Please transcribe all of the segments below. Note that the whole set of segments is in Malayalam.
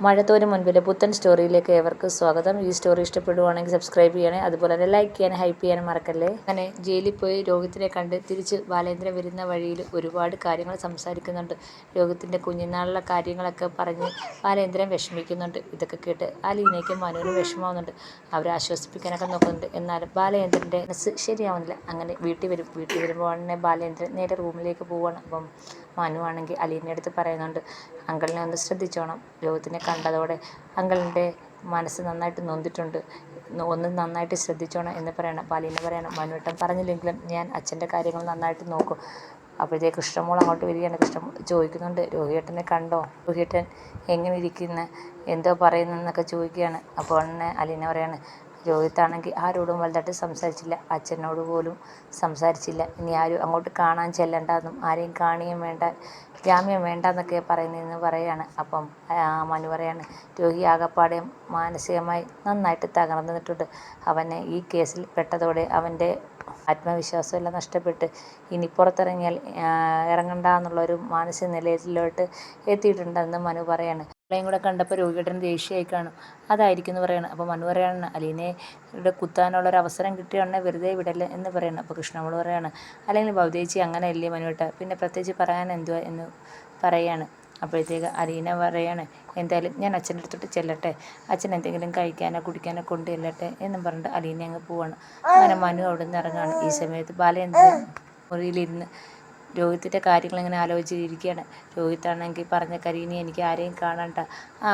മഴത്തോന് മുൻപിലെ പുത്തൻ സ്റ്റോറിയിലേക്ക് ഏവർക്കും സ്വാഗതം. ഈ സ്റ്റോറി ഇഷ്ടപ്പെടുവാണെങ്കിൽ സബ്സ്ക്രൈബ് ചെയ്യണേ, അതുപോലെ തന്നെ ലൈക്ക് ചെയ്യാനും ഹൈപ്പ് ചെയ്യാനും മറക്കല്ലേ. അങ്ങനെ ജയിലിൽ പോയി രോഹിത്തിനെ കണ്ട് തിരിച്ച് ബാലേന്ദ്രൻ വരുന്ന വഴിയിൽ ഒരുപാട് കാര്യങ്ങൾ സംസാരിക്കുന്നുണ്ട്. രോഹിത്തിൻ്റെ കുഞ്ഞുനാളിലെ കാര്യങ്ങളൊക്കെ പറഞ്ഞ് ബാലേന്ദ്രൻ വിഷമിക്കുന്നുണ്ട്. ഇതൊക്കെ കേട്ട് അലീനയ്ക്കും മനുവിനും വിഷമമാവുന്നുണ്ട്. അവരെ ആശ്വസിപ്പിക്കാനൊക്കെ നോക്കുന്നുണ്ട്. എന്നാലും ബാലേന്ദ്രൻ്റെ മനസ്സ് ശരിയാവുന്നില്ല. അങ്ങനെ വീട്ടിൽ വരുമ്പോൾ തന്നെ ബാലേന്ദ്രൻ നേരെ റൂമിലേക്ക് പോവുകയാണ്. അപ്പം മനു ആണെങ്കിൽ അലീനയുടെ അടുത്ത് പറയുന്നുണ്ട്, അങ്കിളിനെ ഒന്ന് ശ്രദ്ധിച്ചോണം. രോഹിത്തിനെ കണ്ടതോടെ അങ്കിളിൻ്റെ മനസ്സ് നന്നായിട്ട് നൊന്തിട്ടുണ്ട്, ഒന്ന് നന്നായിട്ട് ശ്രദ്ധിച്ചോണം എന്ന് പറയണം. അപ്പോൾ അലീന പറയണം, മനുവേട്ടൻ പറഞ്ഞില്ലെങ്കിലും ഞാൻ അച്ഛൻ്റെ കാര്യങ്ങൾ നന്നായിട്ട് നോക്കും. അപ്പോഴത്തേക്ക് കൃഷ്ണമോൾ അങ്ങോട്ട് വരികയാണ്. കൃഷ്ണമോൾ ചോദിക്കുന്നുണ്ട്, രോഹിയേട്ടനെ കണ്ടോ, രോഹിയേട്ടൻ എങ്ങനെ ഇരിക്കുന്നു, എന്തോ പറയുന്നതെന്നൊക്കെ ചോദിക്കുകയാണ്. അപ്പോൾ തന്നെ അലീന പറയാണ്, രോഹിത്താണെങ്കിൽ ആരോടും വലുതായിട്ട് സംസാരിച്ചില്ല, അച്ഛനോട് പോലും സംസാരിച്ചില്ല. ഇനി ആരും അങ്ങോട്ട് കാണാൻ ചെല്ലണ്ടെന്നും ആരെയും കാണുകയും വേണ്ട, ജാമ്യം വേണ്ട എന്നൊക്കെ പറയുന്നതെന്ന് പറയുകയാണ്. അപ്പം മനു പറയാണ്, രോഹി ആകപ്പാടെ മാനസികമായി നന്നായിട്ട് തകർന്നിട്ടുണ്ട്. അവനെ ഈ കേസിൽ പെട്ടതോടെ അവൻ്റെ ആത്മവിശ്വാസമെല്ലാം നഷ്ടപ്പെട്ട് ഇനി പുറത്തിറങ്ങിയാൽ ഇറങ്ങണ്ട എന്നുള്ളൊരു മാനസിക നിലയിലോട്ട് എത്തിയിട്ടുണ്ടെന്ന് മനു പറയാണ്. അവളെയും കൂടെ കണ്ടപ്പോൾ രോഹിയേട്ടൻ ദേഷ്യമായി കാണും, അതായിരിക്കും എന്ന് പറയണം. അപ്പോൾ മനു പറയാണ്, അലീനയുടെ കുത്താനുള്ളൊരു അവസരം കിട്ടിയുണ്ടെങ്കിൽ വെറുതെ വിടല്ലേ എന്ന് പറയണം. അപ്പോൾ കൃഷ്ണമോൾ പറയാണ്, അല്ലെങ്കിൽ ഭൗതേച്ചി അങ്ങനെ അല്ലേ മനുവേട്ട, പിന്നെ പ്രത്യേകിച്ച് പറയാൻ എന്തുവാ എന്ന് പറയാണ്. അപ്പോഴത്തേക്ക് അലീന പറയാണ്, എന്തായാലും ഞാൻ അച്ഛൻ്റെ അടുത്തോട്ട് ചെല്ലട്ടെ, അച്ഛൻ എന്തെങ്കിലും കഴിക്കാനോ കുടിക്കാനോ കൊണ്ട് ചെല്ലട്ടെ എന്നും പറഞ്ഞിട്ട് അലീന അങ്ങ് പോവാണ്. അങ്ങനെ മനു അവിടെ നിന്ന് ഇറങ്ങുകയാണ്. ഈ സമയത്ത് ബാലേന്ദ്രൻ മുറിയിലിരുന്ന് രോഹിത്തിൻ്റെ കാര്യങ്ങളിങ്ങനെ ആലോചിച്ചിരിക്കുകയാണ്. രോഹിത്താണെങ്കിൽ പറഞ്ഞ കരീനി എനിക്ക് ആരെയും കാണണ്ട, ആ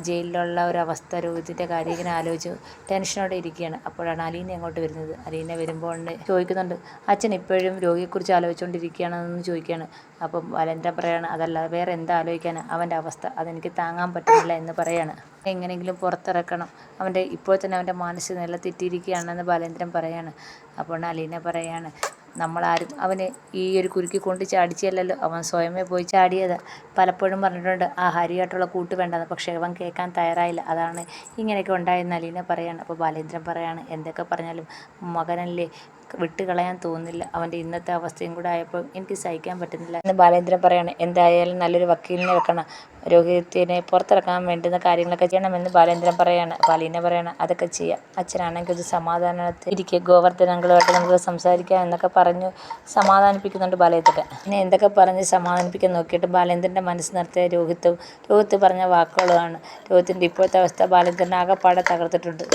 ജയിലിലുള്ള ഒരവസ്ഥ, രോഹിത്തിൻ്റെ കാര്യം ഇങ്ങനെ ആലോചിച്ച് ടെൻഷനോടെ ഇരിക്കുകയാണ്. അപ്പോഴാണ് അലീന അങ്ങോട്ട് വരുന്നത്. അലീന വരുമ്പോൾ ചോദിക്കുന്നുണ്ട്, അച്ഛൻ ഇപ്പോഴും രോഗിയെക്കുറിച്ച് ആലോചിച്ചുകൊണ്ടിരിക്കുകയാണെന്ന് ചോദിക്കുകയാണ്. അപ്പം ബാലേന്ദ്രൻ പറയാണ്, അതല്ല വേറെ എന്താ ആലോചിക്കാനാണ്, അവൻ്റെ അവസ്ഥ അതെനിക്ക് താങ്ങാൻ പറ്റുന്നില്ല എന്ന് പറയാണ്. എങ്ങനെയെങ്കിലും പുറത്തിറക്കണം, ഇപ്പോൾ തന്നെ അവൻ്റെ മാനസിക നില തെറ്റിയിരിക്കുകയാണെന്ന് ബാലേന്ദ്രൻ പറയാണ്. അപ്പോൾ അലീന പറയാണ്, നമ്മളാരും അവന് ഈ ഒരു കുരുക്കി കൊണ്ട് ചാടിച്ചല്ലോ, അവൻ സ്വയമേ പോയി ചാടിയത്. പലപ്പോഴും പറഞ്ഞിട്ടുണ്ട് ആ ഹരിയായിട്ടുള്ള കൂട്ട് വേണ്ടെന്ന്, പക്ഷേ അവൻ കേൾക്കാൻ തയ്യാറായില്ല, അതാണ് ഇങ്ങനെയൊക്കെ ഉണ്ടായെന്ന് അലീന പറയാണ്. അപ്പോൾ ബാലേന്ദ്രൻ പറയാണ്, എന്തൊക്കെ പറഞ്ഞാലും മകനല്ലേ, വിട്ടുകളയാൻ തോന്നുന്നില്ല, അവൻ്റെ ഇന്നത്തെ അവസ്ഥയും കൂടെ ആയപ്പോൾ എനിക്ക് സഹിക്കാൻ പറ്റുന്നില്ല എന്ന് ബാലേന്ദ്രൻ പറയാണ്. എന്തായാലും നല്ലൊരു വക്കീലിനെ വെക്കണം, രോഹിത്തിനെ പുറത്തിറക്കാൻ വേണ്ടുന്ന കാര്യങ്ങളൊക്കെ ചെയ്യണമെന്ന് ബാലേന്ദ്രൻ പറയാണ്. അപ്പോൾ അലീന പറയാണ്, അതൊക്കെ ചെയ്യാം, അച്ഛനാണെങ്കിൽ ഒരു സമാധാനത്തിൽ ഇരിക്കുക, ഗോവർദ്ധനങ്ങളുമായിട്ട് നമുക്ക് സംസാരിക്കാം എന്നൊക്കെ പറഞ്ഞു സമാധാനിപ്പിക്കുന്നുണ്ട് ബാലേന്ദ്രൻ. പിന്നെ എന്തൊക്കെ പറഞ്ഞ് സമാധാനിപ്പിക്കാൻ നോക്കിയിട്ട് ബാലേന്ദ്രൻ്റെ മനസ്സ് നിർത്തിയ രോഹിത്ത് പറഞ്ഞ വാക്കുകളാണ്. രോഹിത്തിൻ്റെ ഇപ്പോഴത്തെ അവസ്ഥ ബാലേന്ദ്രൻ ആകെപ്പാടെ തകർത്തിട്ടുണ്ട്.